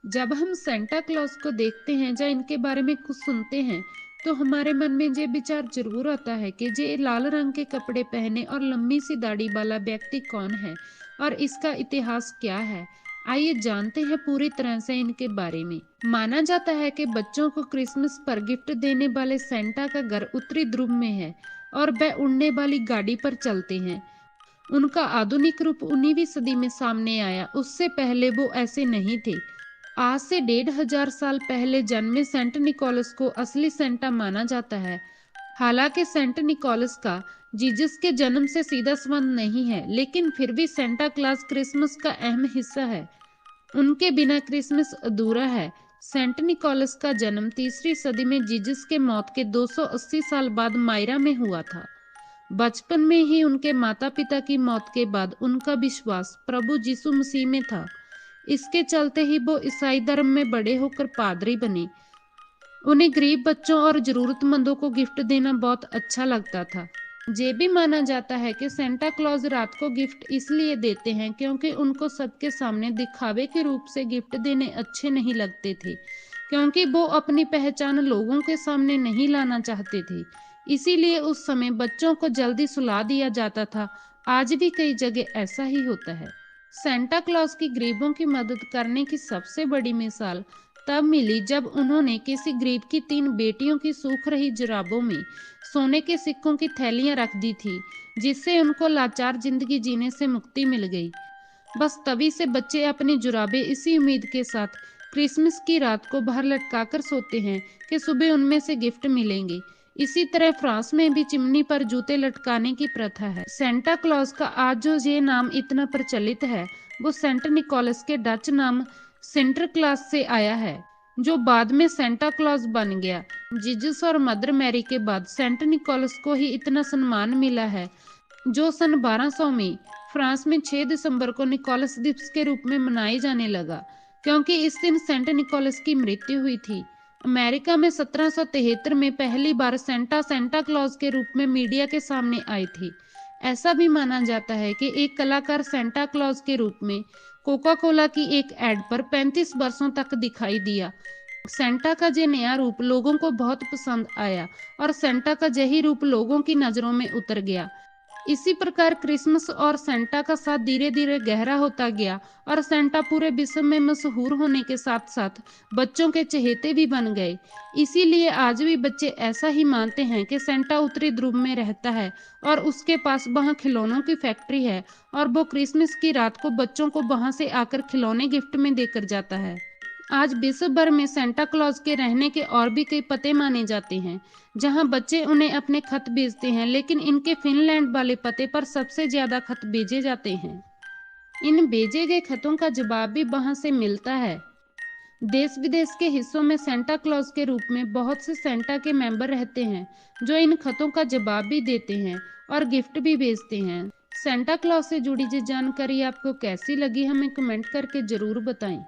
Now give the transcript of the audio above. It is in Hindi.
जब हम सेंटा क्लॉज को देखते हैं या इनके बारे में कुछ सुनते हैं तो हमारे मन में ये विचार जरूर आता है कि ये लाल रंग के कपड़े पहने और लंबी सी दाढ़ी वाला व्यक्ति कौन है और इसका इतिहास क्या है। आइए जानते हैं पूरी तरह से इनके बारे में। माना जाता है कि बच्चों को क्रिसमस पर गिफ्ट देने वाले सेंटा का घर उत्तरी ध्रुव में है और वह उड़ने वाली गाड़ी पर चलते हैं। उनका आधुनिक रूप 19वीं सदी में सामने आया, उससे पहले वो ऐसे नहीं थे। आज से 1500 साल पहले जन्मे सेंट निकोलस को असली सेंटा माना जाता है। हालांकि सेंट निकोलस का जीसस के जन्म से सीधा संबंध नहीं है, लेकिन फिर भी सेंटा क्लॉज क्रिसमस का अहम हिस्सा है। उनके बिना क्रिसमस अधूरा है। सेंट निकोलस का जन्म तीसरी सदी में जीसस के मौत के 280 साल बाद मायरा में हुआ था। बचपन में ही उनके माता पिता की मौत के बाद उनका विश्वास प्रभु यीशु मसीह में था। इसके चलते ही वो ईसाई धर्म में बड़े होकर पादरी बने। उन्हें गरीब बच्चों और जरूरतमंदों को गिफ्ट देना बहुत अच्छा लगता था। ये भी माना जाता है कि सेंटा क्लॉज रात को गिफ्ट इसलिए देते हैं क्योंकि उनको सबके सामने दिखावे के रूप से गिफ्ट देने अच्छे नहीं लगते थे, क्योंकि वो अपनी पहचान लोगों के सामने नहीं लाना चाहते थे। इसीलिए उस समय बच्चों को जल्दी सुला दिया जाता था। आज भी कई जगह ऐसा ही होता है। सेंटा क्लॉज की गरीबों की मदद करने की सबसे बड़ी मिसाल तब मिली जब उन्होंने किसी गरीब की 3 बेटियों की सूख रही जुराबों में सोने के सिक्कों की थैलियां रख दी थी, जिससे उनको लाचार जिंदगी जीने से मुक्ति मिल गई। बस तभी से बच्चे अपनी जुराबें इसी उम्मीद के साथ क्रिसमस की रात को बाहर लटकाकर सोते हैं कि सुबह उनमें से गिफ्ट मिलेंगे। इसी तरह फ्रांस में भी चिमनी पर जूते लटकाने की प्रथा है। सेंटा क्लॉज का आज जो ये नाम इतना प्रचलित है वो सेंट निकोलस के डच नाम सेंटर क्लॉज से आया है, जो बाद में सेंटा क्लॉज बन गया। जीसस और मदर मैरी के बाद सेंट निकोलस को ही इतना सम्मान मिला है, जो सन 1200 में फ्रांस में 6 दिसंबर को निकोलस दिवस के रूप में मनाए जाने लगा, क्योंकि इस दिन सेंट निकोलस की मृत्यु हुई थी। अमेरिका में 1773 में पहली बार सेंटा सेंटा क्लॉज के रूप में मीडिया के सामने आई थी। ऐसा भी माना जाता है कि एक कलाकार सेंटा क्लॉज के रूप में कोका कोला की एक एड पर 35 वर्षों तक दिखाई दिया। सेंटा का ये नया रूप लोगों को बहुत पसंद आया और सेंटा का यही रूप लोगों की नजरों में उतर गया। इसी प्रकार क्रिसमस और सेंटा का साथ धीरे धीरे गहरा होता गया और सेंटा पूरे विश्व में मशहूर होने के साथ साथ बच्चों के चहेते भी बन गए। इसीलिए आज भी बच्चे ऐसा ही मानते हैं कि सेंटा उत्तरी ध्रुव में रहता है और उसके पास वहाँ खिलौनों की फैक्ट्री है और वो क्रिसमस की रात को बच्चों को वहाँ से आकर खिलौने गिफ्ट में देकर जाता है। आज विश्व भर में सेंटा क्लॉज के रहने के और भी कई पते माने जाते हैं, जहां बच्चे उन्हें अपने खत भेजते हैं, लेकिन इनके फिनलैंड वाले पते पर सबसे ज्यादा खत भेजे जाते हैं। इन भेजे गए खतों का जवाब भी वहां से मिलता है। देश विदेश के हिस्सों में सेंटा क्लॉज के रूप में बहुत से सेंटा के मेंबर रहते हैं, जो इन खतों का जवाब भी देते हैं और गिफ्ट भी भेजते हैं। सेंटा क्लॉज से जुड़ी ये जानकारी आपको कैसी लगी, हमें कमेंट करके जरूर बताएं।